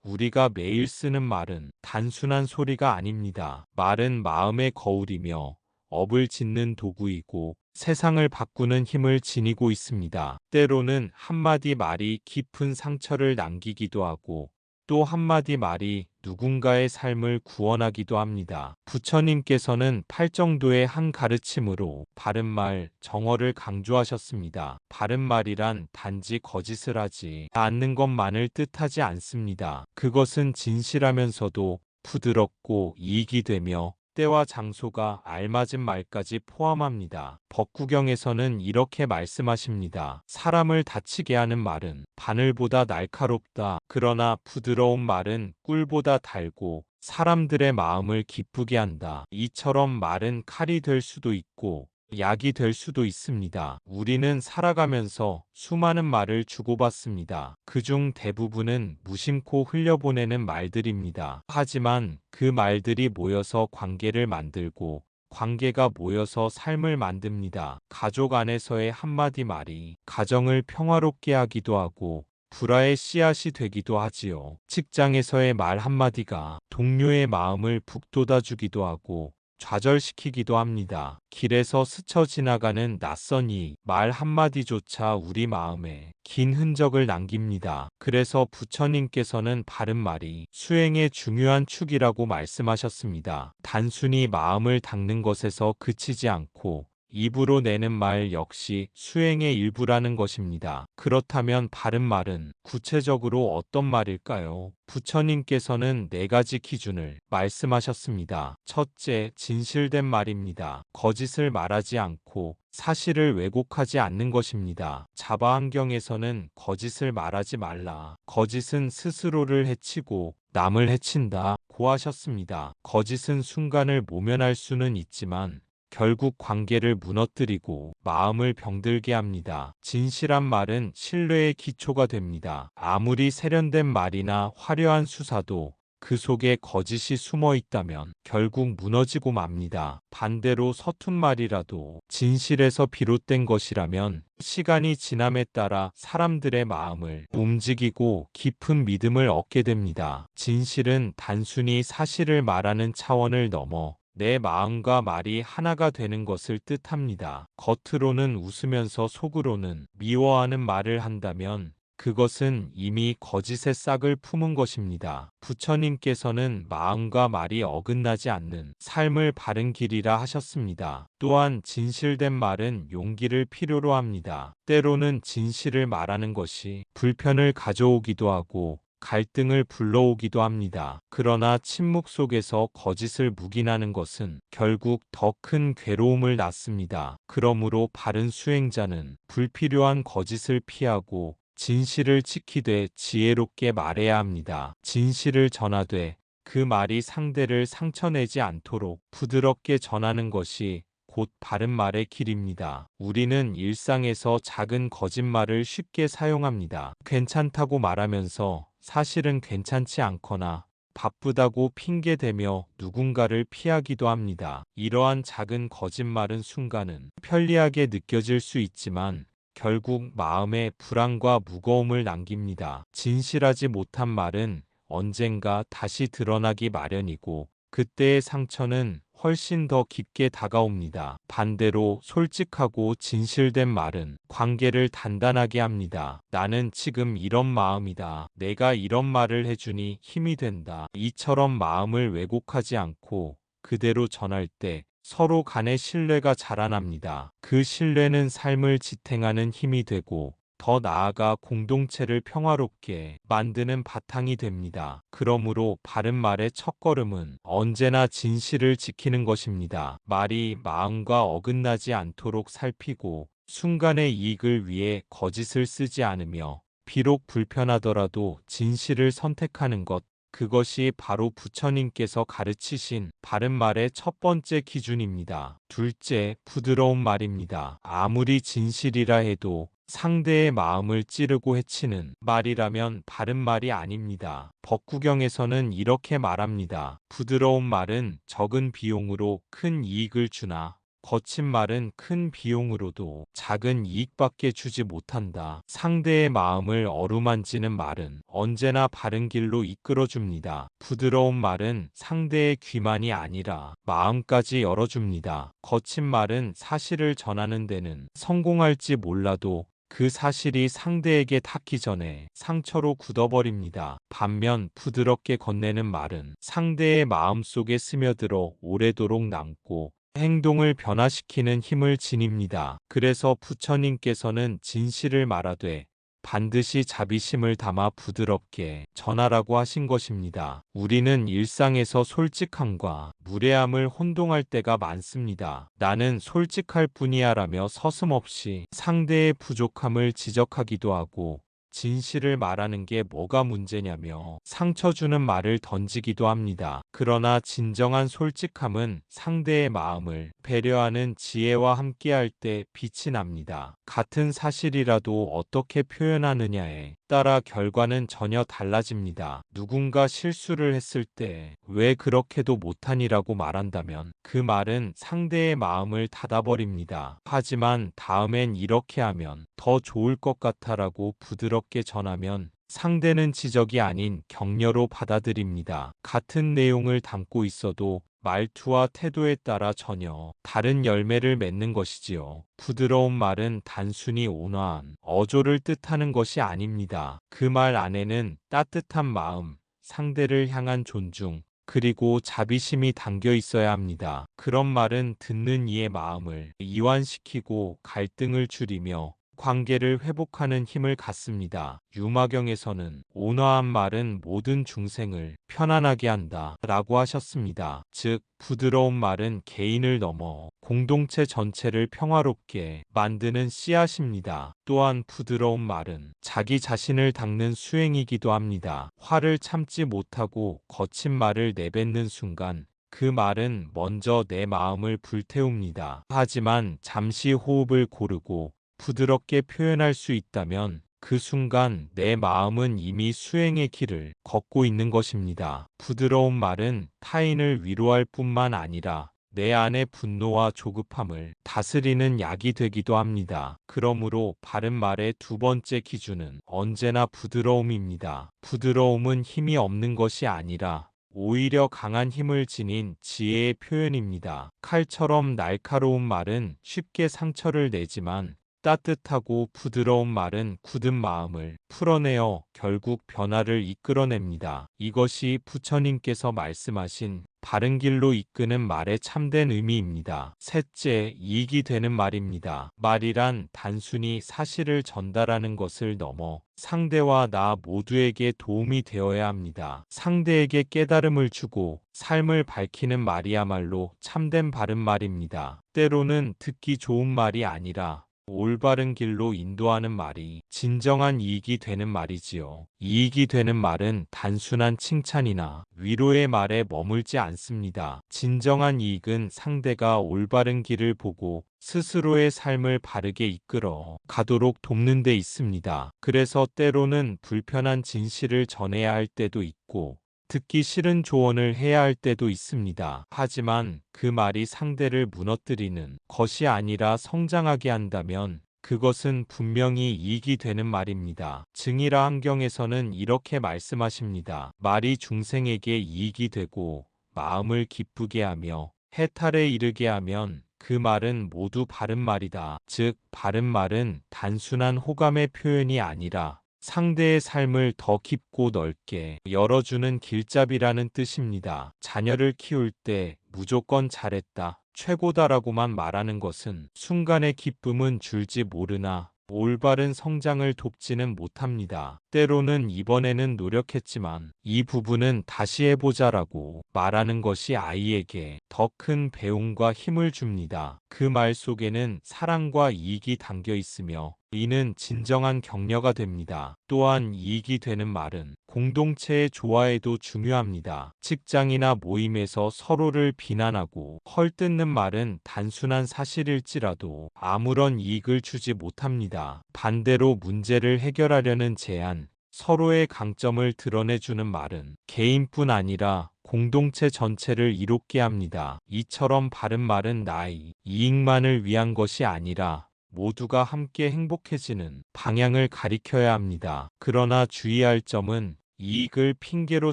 우리가 매일 쓰는 말은 단순한 소리가 아닙니다. 말은 마음의 거울이며 업을 짓는 도구이고 세상을 바꾸는 힘을 지니고 있습니다. 때로는 한마디 말이 깊은 상처를 남기기도 하고 또 한마디 말이 누군가의 삶을 구원하기도 합니다. 부처님께서는 팔정도의 한 가르침으로 바른말, 정어를 강조하셨습니다. 바른말이란 단지 거짓을 하지 않는 것만을 뜻하지 않습니다. 그것은 진실하면서도 부드럽고 이익이 되며 때와 장소가 알맞은 말까지 포함합니다. 법구경에서는 이렇게 말씀하십니다. 사람을 다치게 하는 말은 바늘보다 날카롭다. 그러나 부드러운 말은 꿀보다 달고 사람들의 마음을 기쁘게 한다. 이처럼 말은 칼이 될 수도 있고 약이 될 수도 있습니다. 우리는 살아가면서 수많은 말을 주고받습니다. 그중 대부분은 무심코 흘려보내는 말들입니다. 하지만 그 말들이 모여서 관계를 만들고 관계가 모여서 삶을 만듭니다. 가족 안에서의 한마디 말이 가정을 평화롭게 하기도 하고 불화의 씨앗이 되기도 하지요. 직장에서의 말 한마디가 동료의 마음을 북돋아주기도 하고 좌절시키기도 합니다. 길에서 스쳐 지나가는 낯선 이 말 한마디조차 우리 마음에 긴 흔적을 남깁니다. 그래서 부처님께서는 바른말이 수행의 중요한 축이라고 말씀하셨습니다. 단순히 마음을 닦는 것에서 그치지 않고 입으로 내는 말 역시 수행의 일부라는 것입니다. 그렇다면 바른말은 구체적으로 어떤 말일까요? 부처님께서는 4가지 기준을 말씀하셨습니다. 첫째, 진실된 말입니다. 거짓을 말하지 않고 사실을 왜곡하지 않는 것입니다. 자바안경에서는 거짓을 말하지 말라. 거짓은 스스로를 해치고 남을 해친다. 고 하셨습니다. 거짓은 순간을 모면할 수는 있지만 결국 관계를 무너뜨리고 마음을 병들게 합니다. 진실한 말은 신뢰의 기초가 됩니다. 아무리 세련된 말이나 화려한 수사도 그 속에 거짓이 숨어 있다면 결국 무너지고 맙니다. 반대로 서툰 말이라도 진실에서 비롯된 것이라면 시간이 지남에 따라 사람들의 마음을 움직이고 깊은 믿음을 얻게 됩니다. 진실은 단순히 사실을 말하는 차원을 넘어 내 마음과 말이 하나가 되는 것을 뜻합니다. 겉으로는 웃으면서 속으로는 미워하는 말을 한다면 그것은 이미 거짓의 싹을 품은 것입니다. 부처님께서는 마음과 말이 어긋나지 않는 삶을 바른 길이라 하셨습니다. 또한 진실된 말은 용기를 필요로 합니다. 때로는 진실을 말하는 것이 불편을 가져오기도 하고 갈등을 불러오기도 합니다. 그러나 침묵 속에서 거짓을 묵인하는 것은 결국 더 큰 괴로움을 낳습니다. 그러므로 바른 수행자는 불필요한 거짓을 피하고 진실을 지키되 지혜롭게 말해야 합니다. 진실을 전하되 그 말이 상대를 상처내지 않도록 부드럽게 전하는 것이 곧 바른 말의 길입니다. 우리는 일상에서 작은 거짓말을 쉽게 사용합니다. 괜찮다고 말하면서 사실은 괜찮지 않거나 바쁘다고 핑계대며 누군가를 피하기도 합니다. 이러한 작은 거짓말은 순간은 편리하게 느껴질 수 있지만 결국 마음에 불안과 무거움을 남깁니다. 진실하지 못한 말은 언젠가 다시 드러나기 마련이고 그때의 상처는 훨씬 더 깊게 다가옵니다. 반대로 솔직하고 진실된 말은 관계를 단단하게 합니다. 나는 지금 이런 마음이다. 내가 이런 말을 해주니 힘이 된다. 이처럼 마음을 왜곡하지 않고 그대로 전할 때 서로 간의 신뢰가 자라납니다. 그 신뢰는 삶을 지탱하는 힘이 되고 더 나아가 공동체를 평화롭게 만드는 바탕이 됩니다. 그러므로 바른 말의 첫걸음은 언제나 진실을 지키는 것입니다. 말이 마음과 어긋나지 않도록 살피고 순간의 이익을 위해 거짓을 쓰지 않으며 비록 불편하더라도 진실을 선택하는 것, 그것이 바로 부처님께서 가르치신 바른 말의 첫 번째 기준입니다. 둘째, 부드러운 말입니다. 아무리 진실이라 해도 상대의 마음을 찌르고 해치는 말이라면 바른 말이 아닙니다. 법구경에서는 이렇게 말합니다. 부드러운 말은 적은 비용으로 큰 이익을 주나 거친 말은 큰 비용으로도 작은 이익밖에 주지 못한다. 상대의 마음을 어루만지는 말은 언제나 바른 길로 이끌어줍니다. 부드러운 말은 상대의 귀만이 아니라 마음까지 열어줍니다. 거친 말은 사실을 전하는 데는 성공할지 몰라도 그 사실이 상대에게 닿기 전에 상처로 굳어버립니다. 반면 부드럽게 건네는 말은 상대의 마음속에 스며들어 오래도록 남고 행동을 변화시키는 힘을 지닙니다. 그래서 부처님께서는 진실을 말하되 반드시 자비심을 담아 부드럽게 전하라고 하신 것입니다. 우리는 일상에서 솔직함과 무례함을 혼동할 때가 많습니다. 나는 솔직할 뿐이야 라며 서슴없이 상대의 부족함을 지적하기도 하고 진실을 말하는 게 뭐가 문제냐며 상처 주는 말을 던지기도 합니다. 그러나 진정한 솔직함은 상대의 마음을 배려하는 지혜와 함께할 때 빛이 납니다. 같은 사실이라도 어떻게 표현하느냐에 따라 결과는 전혀 달라집니다. 누군가 실수를 했을 때 왜 그렇게도 못하니라고 말한다면 그 말은 상대의 마음을 닫아버립니다. 하지만 다음엔 이렇게 하면 더 좋을 것 같아라고 부드럽게 전하면 상대는 지적이 아닌 격려로 받아들입니다. 같은 내용을 담고 있어도 말투와 태도에 따라 전혀 다른 열매를 맺는 것이지요. 부드러운 말은 단순히 온화한 어조를 뜻하는 것이 아닙니다. 그 말 안에는 따뜻한 마음, 상대를 향한 존중, 그리고 자비심이 담겨 있어야 합니다. 그런 말은 듣는 이의 마음을 이완시키고 갈등을 줄이며 관계를 회복하는 힘을 갖습니다. 유마경에서는 온화한 말은 모든 중생을 편안하게 한다 라고 하셨습니다. 즉, 부드러운 말은 개인을 넘어 공동체 전체를 평화롭게 만드는 씨앗입니다. 또한 부드러운 말은 자기 자신을 닦는 수행이기도 합니다. 화를 참지 못하고 거친 말을 내뱉는 순간 그 말은 먼저 내 마음을 불태웁니다. 하지만 잠시 호흡을 고르고 부드럽게 표현할 수 있다면 그 순간 내 마음은 이미 수행의 길을 걷고 있는 것입니다. 부드러운 말은 타인을 위로할 뿐만 아니라 내 안의 분노와 조급함을 다스리는 약이 되기도 합니다. 그러므로 바른 말의 두 번째 기준은 언제나 부드러움입니다. 부드러움은 힘이 없는 것이 아니라 오히려 강한 힘을 지닌 지혜의 표현입니다. 칼처럼 날카로운 말은 쉽게 상처를 내지만 따뜻하고 부드러운 말은 굳은 마음을 풀어내어 결국 변화를 이끌어냅니다. 이것이 부처님께서 말씀하신 바른 길로 이끄는 말의 참된 의미입니다. 셋째, 이익이 되는 말입니다. 말이란 단순히 사실을 전달하는 것을 넘어 상대와 나 모두에게 도움이 되어야 합니다. 상대에게 깨달음을 주고 삶을 밝히는 말이야말로 참된 바른 말입니다. 때로는 듣기 좋은 말이 아니라 올바른 길로 인도하는 말이 진정한 이익이 되는 말이지요. 이익이 되는 말은 단순한 칭찬이나 위로의 말에 머물지 않습니다. 진정한 이익은 상대가 올바른 길을 보고 스스로의 삶을 바르게 이끌어 가도록 돕는 데 있습니다. 그래서 때로는 불편한 진실을 전해야 할 때도 있고 듣기 싫은 조언을 해야 할 때도 있습니다. 하지만 그 말이 상대를 무너뜨리는 것이 아니라 성장하게 한다면 그것은 분명히 이익이 되는 말입니다. 증이라 함경에서는 이렇게 말씀하십니다. 말이 중생에게 이익이 되고 마음을 기쁘게 하며 해탈에 이르게 하면 그 말은 모두 바른 말이다. 즉, 바른 말은 단순한 호감의 표현이 아니라 상대의 삶을 더 깊고 넓게 열어주는 길잡이라는 뜻입니다. 자녀를 키울 때 무조건 잘했다, 최고다라고만 말하는 것은 순간의 기쁨은 줄지 모르나 올바른 성장을 돕지는 못합니다. 때로는 이번에는 노력했지만 이 부분은 다시 해보자라고 말하는 것이 아이에게 더 큰 배움과 힘을 줍니다. 그 말 속에는 사랑과 이익이 담겨 있으며 이는 진정한 격려가 됩니다. 또한 이익이 되는 말은 공동체의 조화에도 중요합니다. 직장이나 모임에서 서로를 비난하고 헐뜯는 말은 단순한 사실일지라도 아무런 이익을 주지 못합니다. 반대로 문제를 해결하려는 제안, 서로의 강점을 드러내주는 말은 개인뿐 아니라 공동체 전체를 이롭게 합니다. 이처럼 바른 말은 나의 이익만을 위한 것이 아니라 모두가 함께 행복해지는 방향을 가리켜야 합니다. 그러나 주의할 점은 이익을 핑계로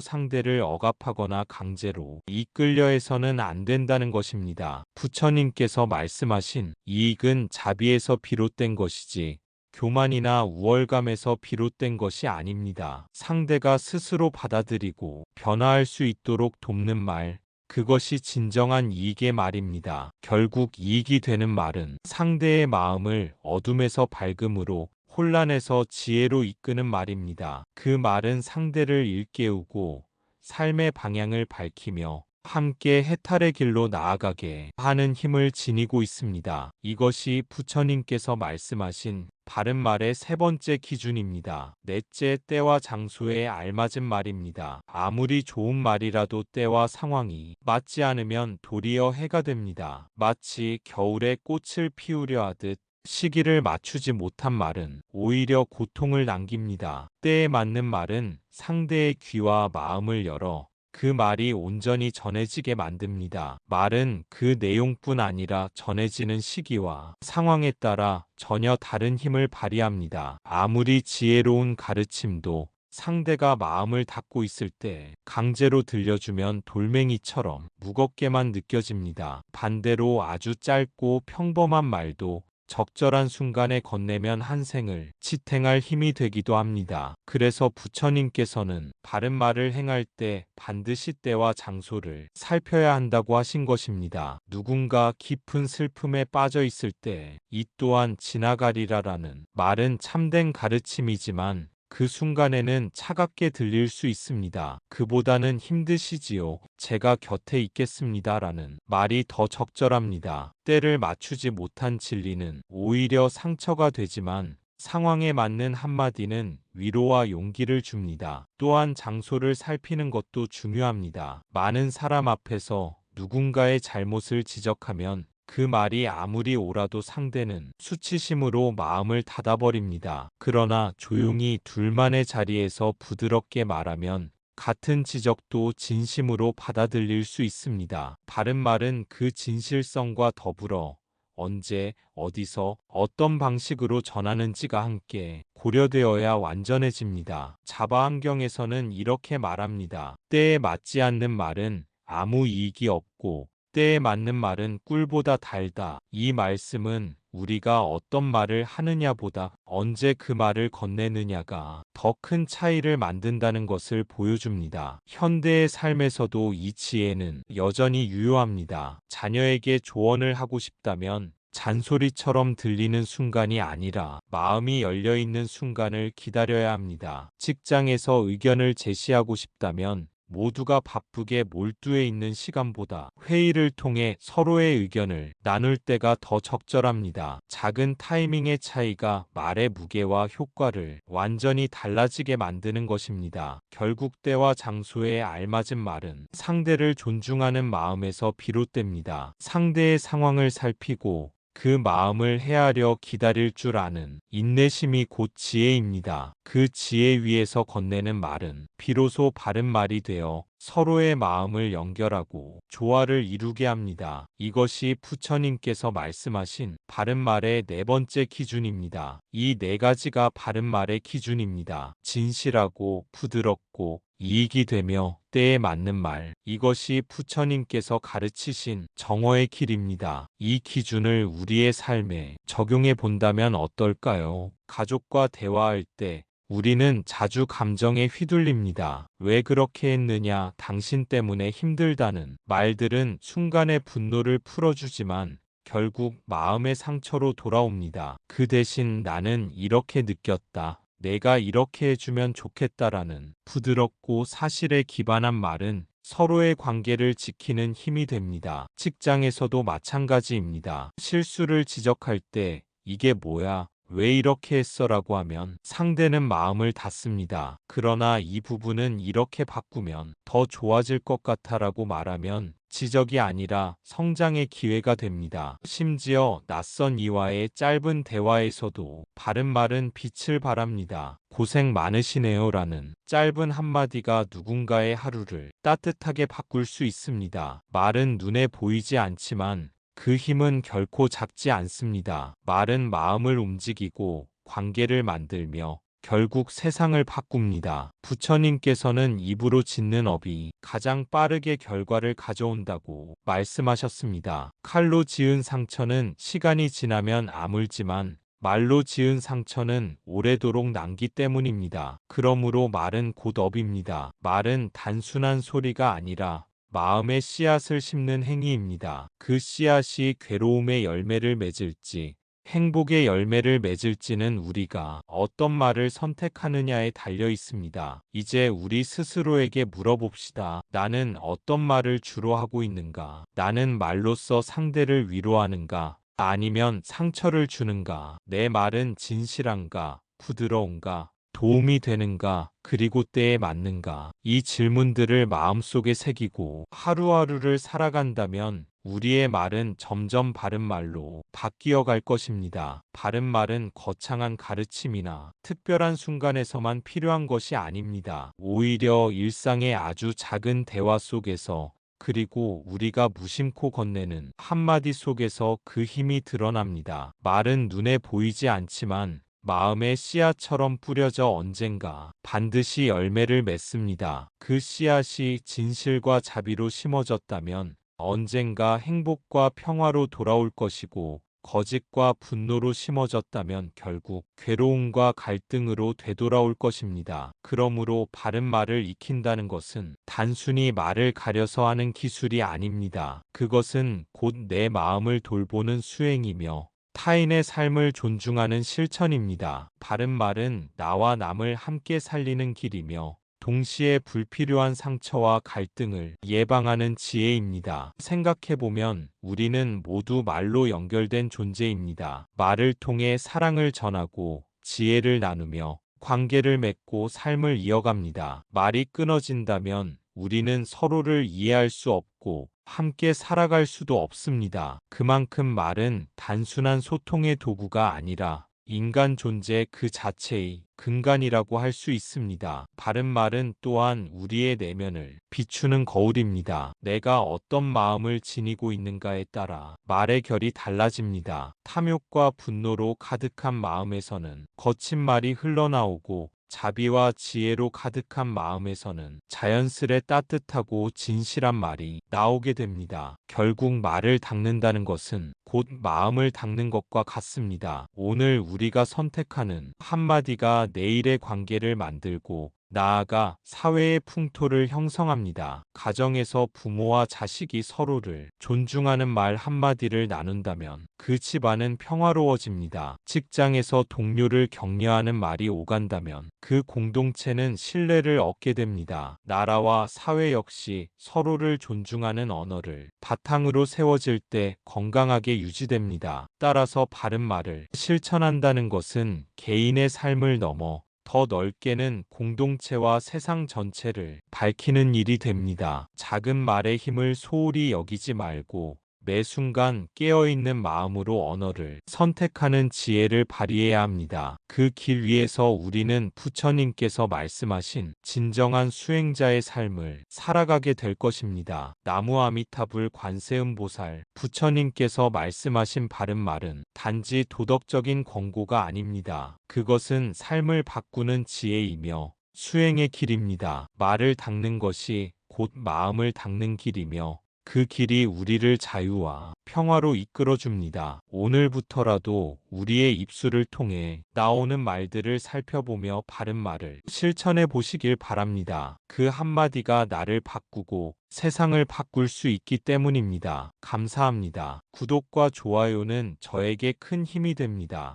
상대를 억압하거나 강제로 이끌려 해서는 안 된다는 것입니다. 부처님께서 말씀하신 이익은 자비에서 비롯된 것이지 교만이나 우월감에서 비롯된 것이 아닙니다. 상대가 스스로 받아들이고 변화할 수 있도록 돕는 말, 그것이 진정한 이익의 말입니다. 결국 이익이 되는 말은 상대의 마음을 어둠에서 밝음으로, 혼란에서 지혜로 이끄는 말입니다. 그 말은 상대를 일깨우고 삶의 방향을 밝히며 함께 해탈의 길로 나아가게 하는 힘을 지니고 있습니다. 이것이 부처님께서 말씀하신 바른 말의 세 번째 기준입니다. 넷째, 때와 장소에 알맞은 말입니다. 아무리 좋은 말이라도 때와 상황이 맞지 않으면 도리어 해가 됩니다. 마치 겨울에 꽃을 피우려 하듯 시기를 맞추지 못한 말은 오히려 고통을 남깁니다. 때에 맞는 말은 상대의 귀와 마음을 열어 그 말이 온전히 전해지게 만듭니다. 말은 그 내용뿐 아니라 전해지는 시기와 상황에 따라 전혀 다른 힘을 발휘합니다. 아무리 지혜로운 가르침도 상대가 마음을 닫고 있을 때 강제로 들려주면 돌멩이처럼 무겁게만 느껴집니다. 반대로 아주 짧고 평범한 말도 적절한 순간에 건네면 한 생을 지탱할 힘이 되기도 합니다. 그래서 부처님께서는 바른 말을 행할 때 반드시 때와 장소를 살펴야 한다고 하신 것입니다. 누군가 깊은 슬픔에 빠져 있을 때 이 또한 지나가리라라는 말은 참된 가르침이지만 그 순간에는 차갑게 들릴 수 있습니다. 그보다는 힘드시지요. 제가 곁에 있겠습니다라는 말이 더 적절합니다. 때를 맞추지 못한 진리는 오히려 상처가 되지만 상황에 맞는 한마디는 위로와 용기를 줍니다. 또한 장소를 살피는 것도 중요합니다. 많은 사람 앞에서 누군가의 잘못을 지적하면 그 말이 아무리 옳아도 상대는 수치심으로 마음을 닫아버립니다. 그러나 조용히 둘만의 자리에서 부드럽게 말하면 같은 지적도 진심으로 받아들일 수 있습니다. 바른 말은 그 진실성과 더불어 언제, 어디서, 어떤 방식으로 전하는지가 함께 고려되어야 완전해집니다. 자바안경에서는 이렇게 말합니다. 때에 맞지 않는 말은 아무 이익이 없고 때에 맞는 말은 꿀보다 달다. 이 말씀은 우리가 어떤 말을 하느냐보다 언제 그 말을 건네느냐가 더 큰 차이를 만든다는 것을 보여줍니다. 현대의 삶에서도 이 지혜는 여전히 유효합니다. 자녀에게 조언을 하고 싶다면 잔소리처럼 들리는 순간이 아니라 마음이 열려있는 순간을 기다려야 합니다. 직장에서 의견을 제시하고 싶다면 모두가 바쁘게 몰두해 있는 시간보다 회의를 통해 서로의 의견을 나눌 때가 더 적절합니다. 작은 타이밍의 차이가 말의 무게와 효과를 완전히 달라지게 만드는 것입니다. 결국 때와 장소에 알맞은 말은 상대를 존중하는 마음에서 비롯됩니다. 상대의 상황을 살피고 그 마음을 헤아려 기다릴 줄 아는 인내심이 곧 지혜입니다. 그 지혜 위에서 건네는 말은 비로소 바른 말이 되어 서로의 마음을 연결하고 조화를 이루게 합니다. 이것이 부처님께서 말씀하신 바른 말의 네 번째 기준입니다. 이 네 가지가 바른 말의 기준입니다. 진실하고 부드럽고 이익이 되며 때에 맞는 말. 이것이 부처님께서 가르치신 정어의 길입니다. 이 기준을 우리의 삶에 적용해 본다면 어떨까요? 가족과 대화할 때 우리는 자주 감정에 휘둘립니다. 왜 그렇게 했느냐, 당신 때문에 힘들다는 말들은 순간의 분노를 풀어주지만 결국 마음의 상처로 돌아옵니다. 그 대신 나는 이렇게 느꼈다. 내가 이렇게 해주면 좋겠다라는 부드럽고 사실에 기반한 말은 서로의 관계를 지키는 힘이 됩니다. 직장에서도 마찬가지입니다. 실수를 지적할 때 이게 뭐야? 왜 이렇게 했어라고 하면 상대는 마음을 닫습니다. 그러나 이 부분은 이렇게 바꾸면 더 좋아질 것 같아라고 말하면 지적이 아니라 성장의 기회가 됩니다. 심지어 낯선 이와의 짧은 대화에서도 바른 말은 빛을 발합니다. 고생 많으시네요 라는 짧은 한마디가 누군가의 하루를 따뜻하게 바꿀 수 있습니다. 말은 눈에 보이지 않지만 그 힘은 결코 작지 않습니다. 말은 마음을 움직이고 관계를 만들며 결국 세상을 바꿉니다. 부처님께서는 입으로 짓는 업이 가장 빠르게 결과를 가져온다고 말씀하셨습니다. 칼로 지은 상처는 시간이 지나면 아물지만 말로 지은 상처는 오래도록 남기 때문입니다. 그러므로 말은 곧 업입니다. 말은 단순한 소리가 아니라 마음의 씨앗을 심는 행위입니다. 그 씨앗이 괴로움의 열매를 맺을지 행복의 열매를 맺을지는 우리가 어떤 말을 선택하느냐에 달려 있습니다. 이제 우리 스스로에게 물어봅시다. 나는 어떤 말을 주로 하고 있는가? 나는 말로써 상대를 위로하는가? 아니면 상처를 주는가? 내 말은 진실한가? 부드러운가? 도움이 되는가? 그리고 때에 맞는가? 이 질문들을 마음속에 새기고 하루하루를 살아간다면 우리의 말은 점점 바른 말로 바뀌어 갈 것입니다. 바른 말은 거창한 가르침이나 특별한 순간에서만 필요한 것이 아닙니다. 오히려 일상의 아주 작은 대화 속에서 그리고 우리가 무심코 건네는 한마디 속에서 그 힘이 드러납니다. 말은 눈에 보이지 않지만 마음의 씨앗처럼 뿌려져 언젠가 반드시 열매를 맺습니다. 그 씨앗이 진실과 자비로 심어졌다면 언젠가 행복과 평화로 돌아올 것이고 거짓과 분노로 심어졌다면 결국 괴로움과 갈등으로 되돌아올 것입니다. 그러므로 바른 말을 익힌다는 것은 단순히 말을 가려서 하는 기술이 아닙니다. 그것은 곧 내 마음을 돌보는 수행이며 타인의 삶을 존중하는 실천입니다. 바른 말은 나와 남을 함께 살리는 길이며 동시에 불필요한 상처와 갈등을 예방하는 지혜입니다. 생각해보면 우리는 모두 말로 연결된 존재입니다. 말을 통해 사랑을 전하고 지혜를 나누며 관계를 맺고 삶을 이어갑니다. 말이 끊어진다면 우리는 서로를 이해할 수 없고 함께 살아갈 수도 없습니다. 그만큼 말은 단순한 소통의 도구가 아니라 인간 존재 그 자체의 근간이라고 할 수 있습니다. 바른 말은 또한 우리의 내면을 비추는 거울입니다. 내가 어떤 마음을 지니고 있는가에 따라 말의 결이 달라집니다. 탐욕과 분노로 가득한 마음에서는 거친 말이 흘러나오고 자비와 지혜로 가득한 마음에서는 자연스레 따뜻하고 진실한 말이 나오게 됩니다. 결국 말을 닦는다는 것은 곧 마음을 닦는 것과 같습니다. 오늘 우리가 선택하는 한마디가 내일의 관계를 만들고 나아가 사회의 풍토를 형성합니다. 가정에서 부모와 자식이 서로를 존중하는 말 한마디를 나눈다면 그 집안은 평화로워집니다. 직장에서 동료를 격려하는 말이 오간다면 그 공동체는 신뢰를 얻게 됩니다. 나라와 사회 역시 서로를 존중하는 언어를 바탕으로 세워질 때 건강하게 유지됩니다. 따라서 바른 말을 실천한다는 것은 개인의 삶을 넘어 더 넓게는 공동체와 세상 전체를 밝히는 일이 됩니다. 작은 말의 힘을 소홀히 여기지 말고 매 순간 깨어있는 마음으로 언어를 선택하는 지혜를 발휘해야 합니다. 그 길 위에서 우리는 부처님께서 말씀하신 진정한 수행자의 삶을 살아가게 될 것입니다. 나무 아미타불 관세음보살 부처님께서 말씀하신 바른 말은 단지 도덕적인 권고가 아닙니다. 그것은 삶을 바꾸는 지혜이며 수행의 길입니다. 말을 닦는 것이 곧 마음을 닦는 길이며 그 길이 우리를 자유와 평화로 이끌어줍니다. 오늘부터라도 우리의 입술을 통해 나오는 말들을 살펴보며 바른 말을 실천해 보시길 바랍니다. 그 한마디가 나를 바꾸고 세상을 바꿀 수 있기 때문입니다. 감사합니다. 구독과 좋아요는 저에게 큰 힘이 됩니다.